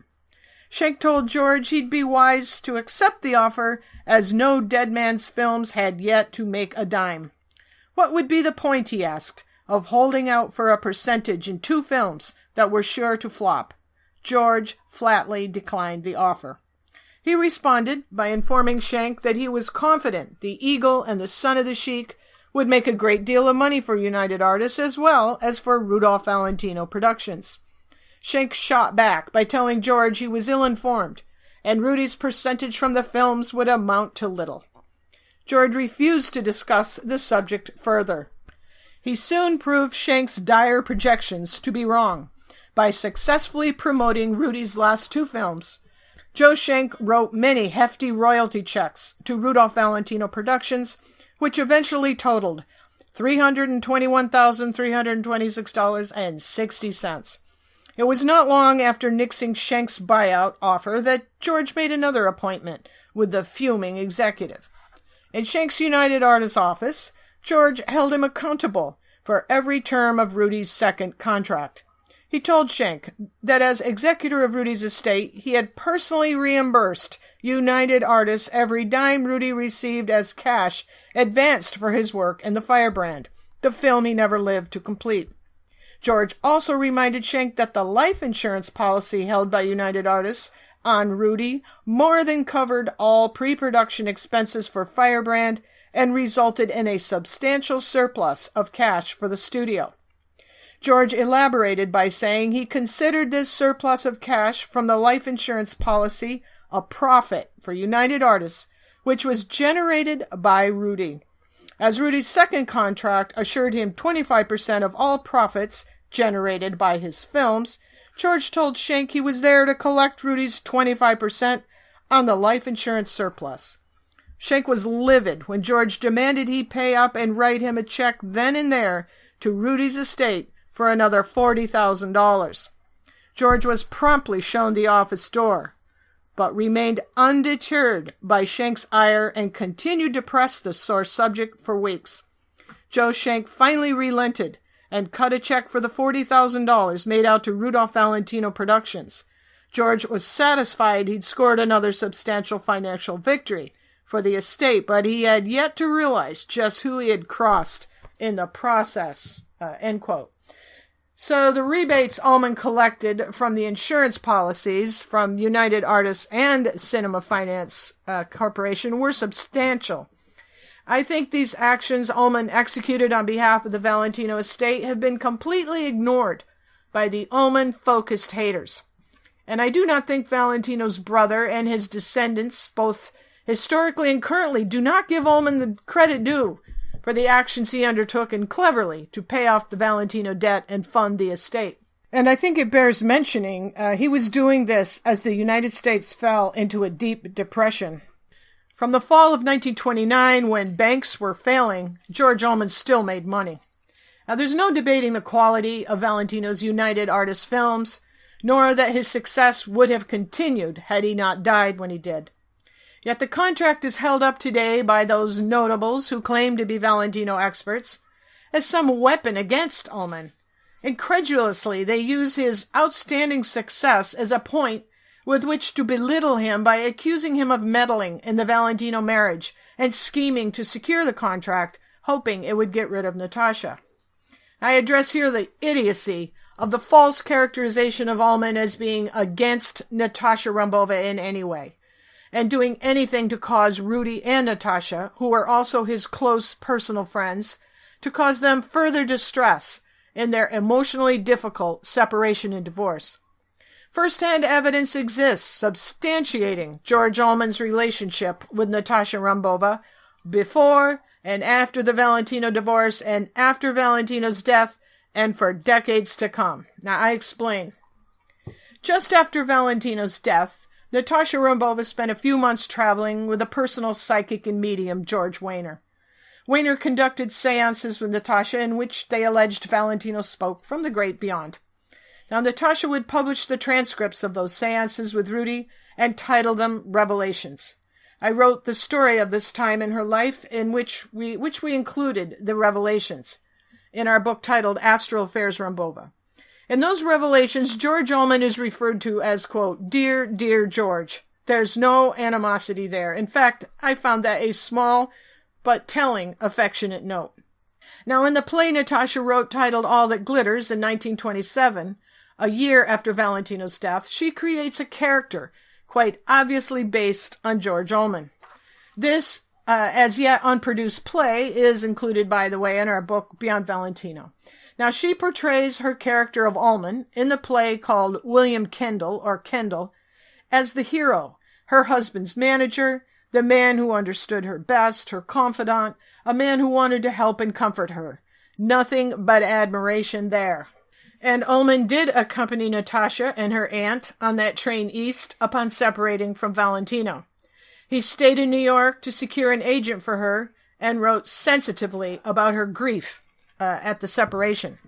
A: Schenk told George he'd be wise to accept the offer, as no dead man's films had yet to make a dime. What would be the point, he asked, of holding out for a percentage in two films that were sure to flop? George flatly declined the offer. He responded by informing Schenk that he was confident The Eagle and The Son of the Sheik would make a great deal of money for United Artists as well as for Rudolph Valentino Productions. Schenk shot back by telling George he was ill-informed, and Rudy's percentage from the films would amount to little. George refused to discuss the subject further. He soon proved Schenk's dire projections to be wrong by successfully promoting Rudy's last two films. Joe Schenk wrote many hefty royalty checks to Rudolph Valentino Productions, which eventually totaled $321,326.60. It was not long after nixing Schenk's buyout offer that George made another appointment with the fuming executive. In Schenk's United Artists office, George held him accountable for every term of Rudy's second contract. He told Schenk that as executor of Rudy's estate, he had personally reimbursed United Artists every dime Rudy received as cash advanced for his work in The Firebrand, the film he never lived to complete. George also reminded Schenk that the life insurance policy held by United Artists on Rudy more than covered all pre-production expenses for Firebrand and resulted in a substantial surplus of cash for the studio. George elaborated by saying he considered this surplus of cash from the life insurance policy a profit for United Artists, which was generated by Rudy. As Rudy's second contract assured him 25% of all profits generated by his films, George told Schenk he was there to collect Rudy's 25% on the life insurance surplus. Schenk was livid when George demanded he pay up and write him a check then and there to Rudy's estate for another $40,000. George was promptly shown the office door, but remained undeterred by Schenk's ire and continued to press the sore subject for weeks. Joe Schenk finally relented and cut a check for the $40,000 made out to Rudolph Valentino Productions. George was satisfied he'd scored another substantial financial victory for the estate, but he had yet to realize just who he had crossed in the process. End quote. So the rebates Ullman collected from the insurance policies from United Artists and Cinema Finance Corporation were substantial. I think these actions Ullman executed on behalf of the Valentino estate have been completely ignored by the Ullman-focused haters. And I do not think Valentino's brother and his descendants, both historically and currently, do not give Ullman the credit due for the actions he undertook and cleverly to pay off the Valentino debt and fund the estate. And I think it bears mentioning he was doing this as the United States fell into a deep depression. From the fall of 1929, when banks were failing, George Ullman still made money. Now, there's no debating the quality of Valentino's United Artists films, nor that his success would have continued had he not died when he did. Yet the contract is held up today by those notables who claim to be Valentino experts as some weapon against Ullman. Incredulously, they use his outstanding success as a point with which to belittle him by accusing him of meddling in the Valentino marriage and scheming to secure the contract, hoping it would get rid of Natasha. I address here the idiocy of the false characterization of Ullman as being against Natasha Rambova in any way, and doing anything to cause Rudy and Natasha, who were also his close personal friends, to cause them further distress in their emotionally difficult separation and divorce. First-hand evidence exists substantiating George Ullman's relationship with Natasha Rambova before and after the Valentino divorce and after Valentino's death and for decades to come. Now, I explain. Just after Valentino's death, Natasha Rambova spent a few months traveling with a personal psychic and medium, George Wehner. Wehner conducted seances with Natasha in which they alleged Valentino spoke from the great beyond. Now, Natasha would publish the transcripts of those seances with Rudy and title them Revelations. I wrote the story of this time in her life in which we included the revelations in our book titled Astral Affairs Rambova. In those revelations, George Ullman is referred to as, quote, dear, dear George. There's no animosity there. In fact, I found that a small but telling affectionate note. Now, in the play Natasha wrote titled All That Glitters in 1927, a year after Valentino's death, she creates a character quite obviously based on George Ullman. This, as yet unproduced play is included, by the way, in our book Beyond Valentino. Now, she portrays her character of Ullman in the play called William Kendall, or Kendall, as the hero, her husband's manager, the man who understood her best, her confidant, a man who wanted to help and comfort her. Nothing but admiration there. And Ullman did accompany Natasha and her aunt on that train east upon separating from Valentino. He stayed in New York to secure an agent for her and wrote sensitively about her grief at the separation.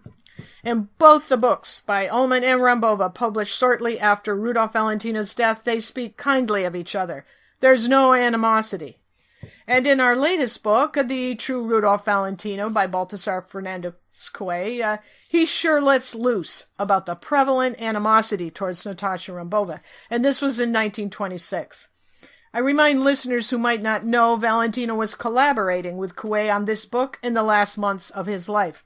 A: In both the books by Ullman and Rambova, published shortly after Rudolph Valentino's death, they speak kindly of each other. There's no animosity. And in our latest book, The True Rudolph Valentino by Baltasar Fernandez Coué, he sure lets loose about the prevalent animosity towards Natasha Rambova, and this was in 1926. I remind listeners who might not know, Valentino was collaborating with Coué on this book in the last months of his life.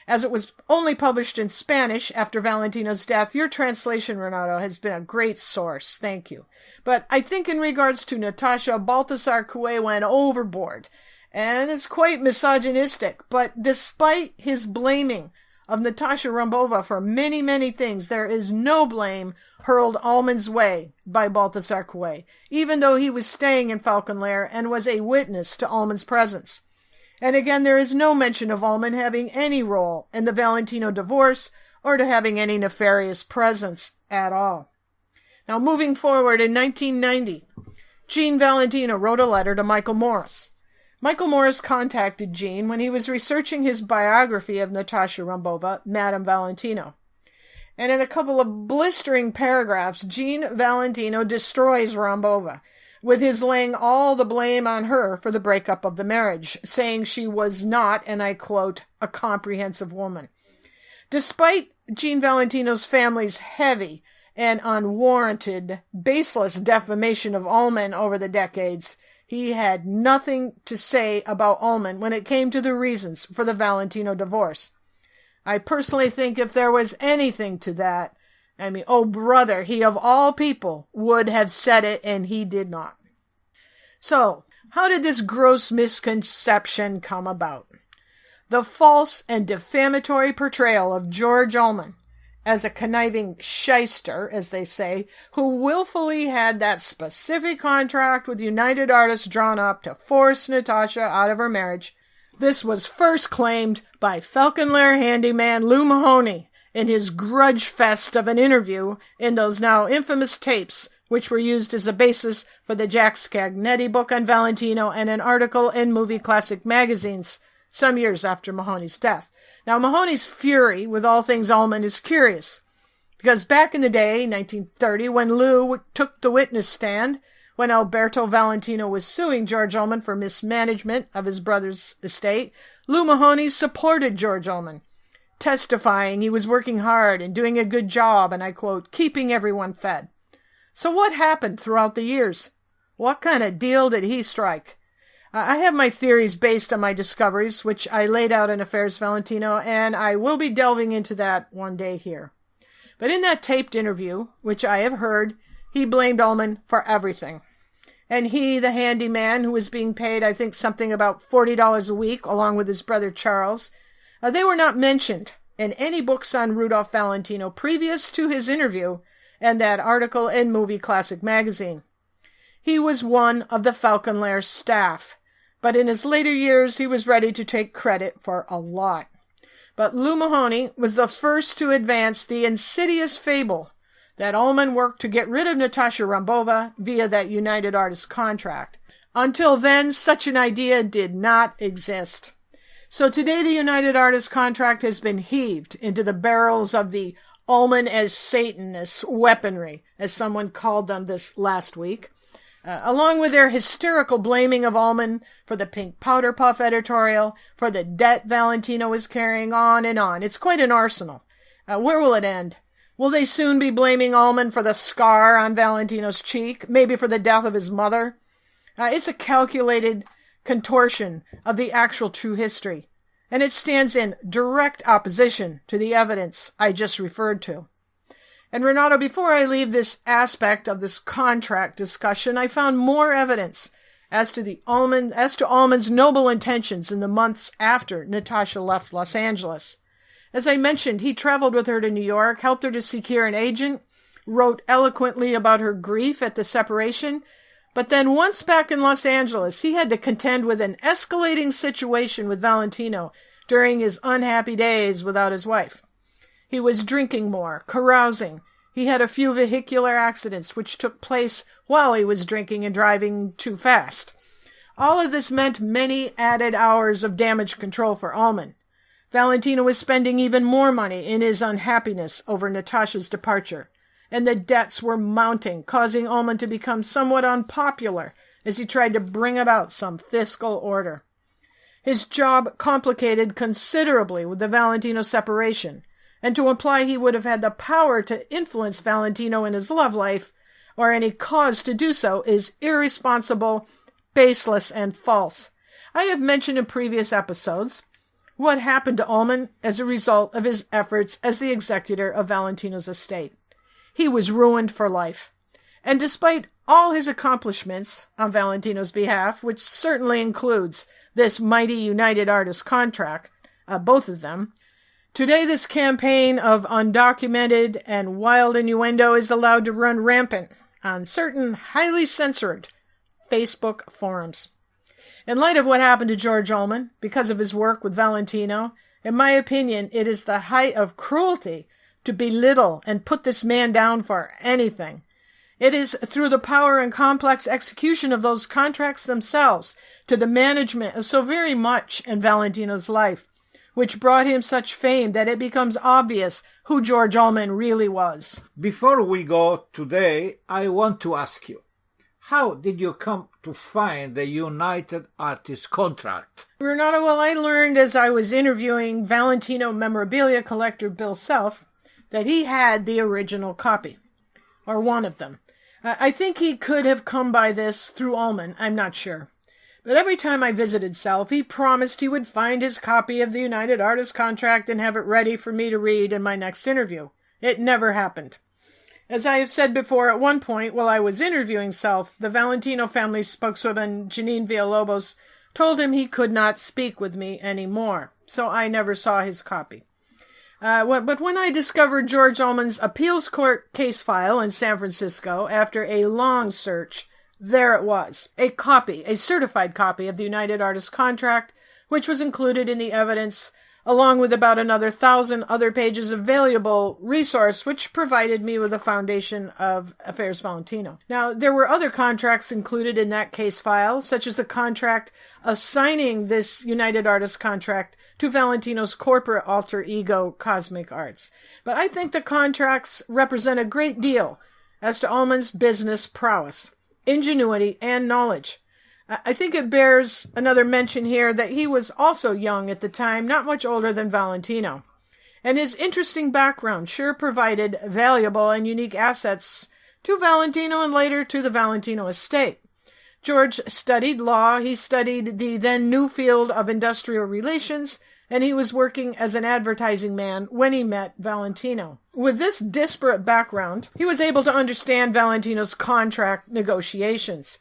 A: As it was only published in Spanish after Valentino's death, your translation, Renato, has been a great source. Thank you. But I think in regards to Natasha, Baltasar Coué went overboard and is quite misogynistic. But despite his blaming of Natasha Rambova for many, many things, there is no blame hurled Ullman's way by Baltasar Coué, even though he was staying in Falcon Lair and was a witness to Ullman's presence. And again, there is no mention of Ullman having any role in the Valentino divorce or to having any nefarious presence at all. Now, moving forward, in 1990, Gene Valentino wrote a letter to Michael Morris. Michael Morris contacted Gene when he was researching his biography of Natasha Rambova, Madame Valentino. And in a couple of blistering paragraphs, Gene Valentino destroys Rambova, with his laying all the blame on her for the breakup of the marriage, saying she was not, and I quote, a comprehensive woman. Despite Gene Valentino's family's heavy and unwarranted, baseless defamation of Ullman over the decades, he had nothing to say about Ullman when it came to the reasons for the Valentino divorce. I personally think if there was anything to that, oh brother, he of all people would have said it, and he did not. So, how did this gross misconception come about? The false and defamatory portrayal of George Ullman as a conniving shyster, as they say, who willfully had that specific contract with United Artists drawn up to force Natasha out of her marriage. This was first claimed by Falcon Lair handyman Lou Mahoney in his grudge fest of an interview in those now infamous tapes, which were used as a basis for the Jack Scagnetti book on Valentino and an article in Movie Classic magazines some years after Mahoney's death. Now, Mahoney's fury with all things Ullman is curious, because back in the day, 1930, when Lou took the witness stand, when Alberto Valentino was suing George Ullman for mismanagement of his brother's estate, Lou Mahoney supported George Ullman, testifying he was working hard and doing a good job, and I quote, keeping everyone fed. So what happened throughout the years? What kind of deal did he strike? I have my theories based on my discoveries, which I laid out in Affairs Valentino, and I will be delving into that one day here. But in that taped interview, which I have heard, he blamed Ullman for everything. And he, the handyman, who was being paid, I think, something about $40 a week, along with his brother Charles, they were not mentioned in any books on Rudolph Valentino previous to his interview and that article in Movie Classic magazine. He was one of the Falcon Lair staff, but in his later years he was ready to take credit for a lot. But Lou Mahoney was the first to advance the insidious fable that Ullman worked to get rid of Natasha Rambova via that United Artists contract. Until then, such an idea did not exist. So today the United Artists contract has been heaved into the barrels of the Ullman as Satanist weaponry, as someone called them this last week, along with their hysterical blaming of Ullman for the pink powder puff editorial, for the debt Valentino was carrying on and on. It's quite an arsenal. Where will it end? Will they soon be blaming Ullman for the scar on Valentino's cheek, maybe for the death of his mother? It's a calculated contortion of the actual true history, and it stands in direct opposition to the evidence I just referred to. And Renato, before I leave this aspect of this contract discussion, I found more evidence as to Ullman's noble intentions in the months after Natasha left Los Angeles. As I mentioned, he traveled with her to New York, helped her to secure an agent, wrote eloquently about her grief at the separation, but then once back in Los Angeles, he had to contend with an escalating situation with Valentino during his unhappy days without his wife. He was drinking more, carousing. He had a few vehicular accidents which took place while he was drinking and driving too fast. All of this meant many added hours of damage control for Ullman. Valentino was spending even more money in his unhappiness over Natasha's departure, and the debts were mounting, causing Ullman to become somewhat unpopular as he tried to bring about some fiscal order. His job complicated considerably with the Valentino separation, and to imply he would have had the power to influence Valentino in his love life, or any cause to do so, is irresponsible, baseless, and false. I have mentioned in previous episodes what happened to Ullman as a result of his efforts as the executor of Valentino's estate. He was ruined for life. And despite all his accomplishments on Valentino's behalf, which certainly includes this mighty United Artists contract, both of them, today this campaign of undocumented and wild innuendo is allowed to run rampant on certain highly censored Facebook forums. In light of what happened to George Ullman, because of his work with Valentino, in my opinion, it is the height of cruelty to belittle and put this man down for anything. It is through the power and complex execution of those contracts themselves to the management of so very much in Valentino's life, which brought him such fame that it becomes obvious who George Ullman really was.
B: Before we go today, I want to ask you, how did you come to find the United Artists contract?
A: Renato, well, I learned as I was interviewing Valentino memorabilia collector Bill Self that he had the original copy, or one of them. I think he could have come by this through Ullman, I'm not sure. But every time I visited Self, he promised he would find his copy of the United Artists contract and have it ready for me to read in my next interview. It never happened. As I have said before, at one point, while I was interviewing Self, the Valentino family spokeswoman, Janine Villalobos, told him he could not speak with me anymore, so I never saw his copy. But when I discovered George Ullman's appeals court case file in San Francisco, after a long search, there it was, a certified copy of the United Artists contract, which was included in the evidence, along with about another 1,000 other pages of valuable resource, which provided me with a foundation of Affairs Valentino. Now, there were other contracts included in that case file, such as the contract assigning this United Artists contract to Valentino's corporate alter ego, Cosmic Arts. But I think the contracts represent a great deal as to Ullman's business prowess, ingenuity, and knowledge. I think it bears another mention here that he was also young at the time, not much older than Valentino. And his interesting background sure provided valuable and unique assets to Valentino and later to the Valentino estate. George studied law, he studied the then new field of industrial relations, and he was working as an advertising man when he met Valentino. With this disparate background, he was able to understand Valentino's contract negotiations.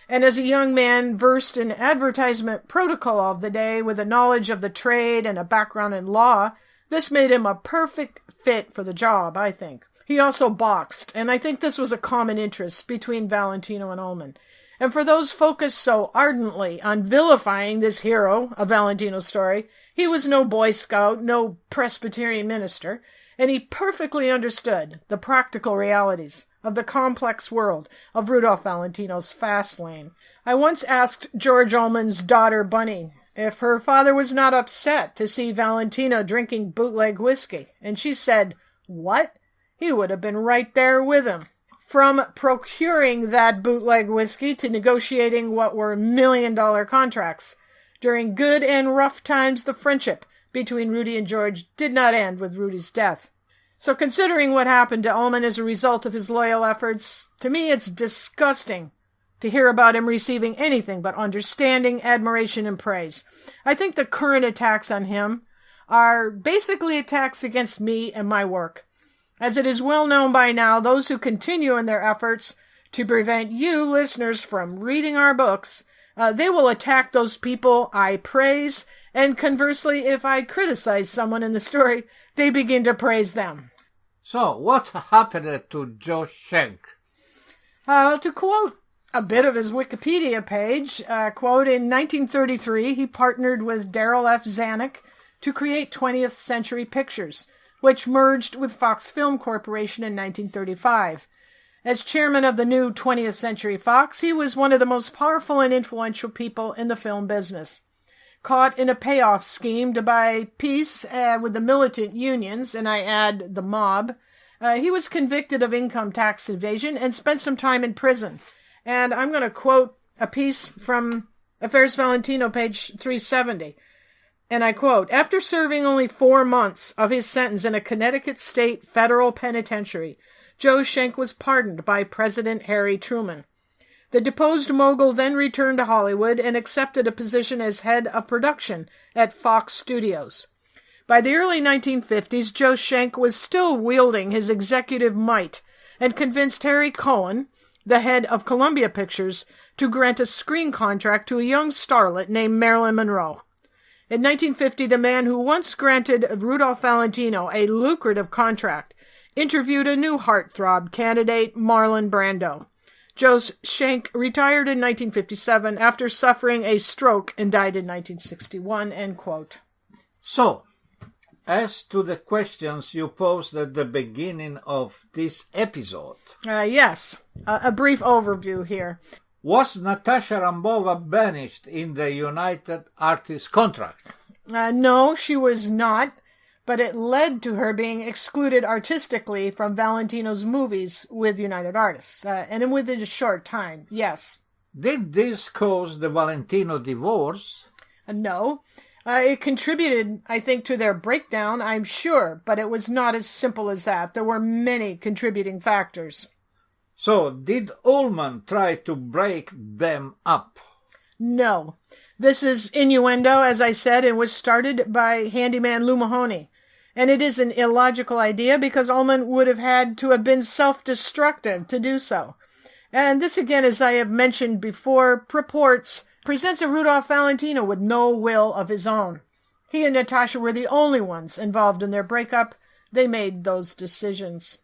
A: And as a young man versed in advertisement protocol of the day with a knowledge of the trade and a background in law, this made him a perfect fit for the job, I think. He also boxed, and I think this was a common interest between Valentino and Ullman. And for those focused so ardently on vilifying this hero of Valentino's story, he was no Boy Scout, no Presbyterian minister, and he perfectly understood the practical realities of the complex world of Rudolph Valentino's fast lane. I once asked George Ullman's daughter, Bunny, if her father was not upset to see Valentino drinking bootleg whiskey, and she said, "What? He would have been right there with him." From procuring that bootleg whiskey to negotiating what were million-dollar contracts, during good and rough times, the friendship between Rudy and George did not end with Rudy's death. So considering what happened to Ullman as a result of his loyal efforts, to me it's disgusting to hear about him receiving anything but understanding, admiration, and praise. I think the current attacks on him are basically attacks against me and my work. As it is well known by now, those who continue in their efforts to prevent you listeners from reading our books, they will attack those people I praise, and conversely, if I criticize someone in the story, they begin to praise them.
B: So, what happened to Joe Schenck?
A: To quote a bit of his Wikipedia page, quote, in 1933, he partnered with Darrell F. Zanuck to create 20th Century Pictures, which merged with Fox Film Corporation in 1935. As chairman of the new 20th Century Fox, he was one of the most powerful and influential people in the film business. Caught in a payoff scheme to buy peace with the militant unions, and I add the mob, he was convicted of income tax evasion and spent some time in prison. And I'm going to quote a piece from Affairs Valentino, page 370. And I quote, "After serving only 4 months of his sentence in a Connecticut state federal penitentiary, Joe Schenck was pardoned by President Harry Truman. The deposed mogul then returned to Hollywood and accepted a position as head of production at Fox Studios. By the early 1950s, Joe Schenck was still wielding his executive might and convinced Harry Cohen, the head of Columbia Pictures, to grant a screen contract to a young starlet named Marilyn Monroe. In 1950, the man who once granted Rudolph Valentino a lucrative contract interviewed a new heartthrob candidate, Marlon Brando. Joe Schenck retired in 1957 after suffering a stroke and died in 1961, end quote."
B: So, as to the questions you posed at the beginning of this episode.
A: Yes, a brief overview here.
B: Was Natasha Rambova banished in the United Artists contract?
A: No, she was not, but it led to her being excluded artistically from Valentino's movies with United Artists, and within a short time, yes.
B: Did this cause the Valentino divorce?
A: No. It contributed, I think, to their breakdown, I'm sure, but it was not as simple as that. There were many contributing factors.
B: So, did Ullman try to break them up?
A: No. This is innuendo, as I said, and was started by handyman Lou Mahoney. And it is an illogical idea because Ullman would have had to have been self-destructive to do so. And this, again, as I have mentioned before, presents a Rudolph Valentino with no will of his own. He and Natasha were the only ones involved in their breakup. They made those decisions.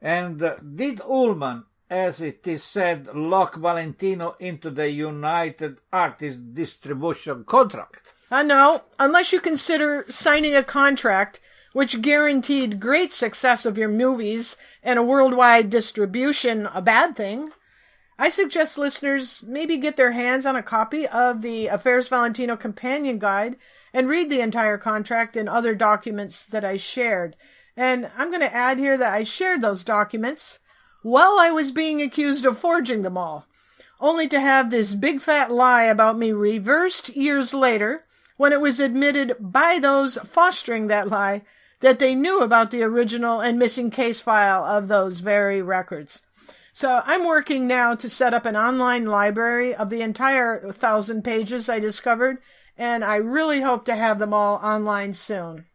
B: And did Ullman, as it is said, lock Valentino into the United Artists distribution contract?
A: No, unless you consider signing a contract which guaranteed great success of your movies and a worldwide distribution a bad thing. I suggest listeners maybe get their hands on a copy of the Affairs Valentino Companion Guide and read the entire contract and other documents that I shared. And I'm going to add here that I shared those documents while I was being accused of forging them all, only to have this big fat lie about me reversed years later when it was admitted by those fostering that lie that they knew about the original and missing case file of those very records. So I'm working now to set up an online library of the entire 1,000 pages I discovered, and I really hope to have them all online soon.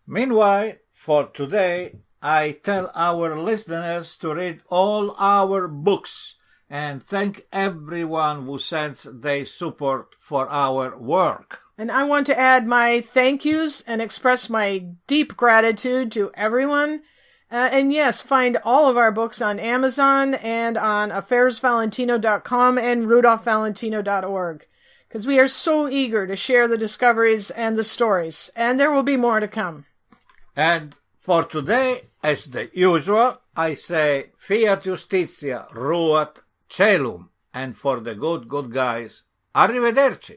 B: Meanwhile, for today, I tell our listeners to read all our books and thank everyone who sends their support for our work.
A: And I want to add my thank yous and express my deep gratitude to everyone. And yes, find all of our books on Amazon and on AffairsValentino.com and RudolphValentino.org, because we are so eager to share the discoveries and the stories, and there will be more to come.
B: And for today, as the usual, I say Fiat Justitia, Ruat Celum, and for the good guys, Arrivederci.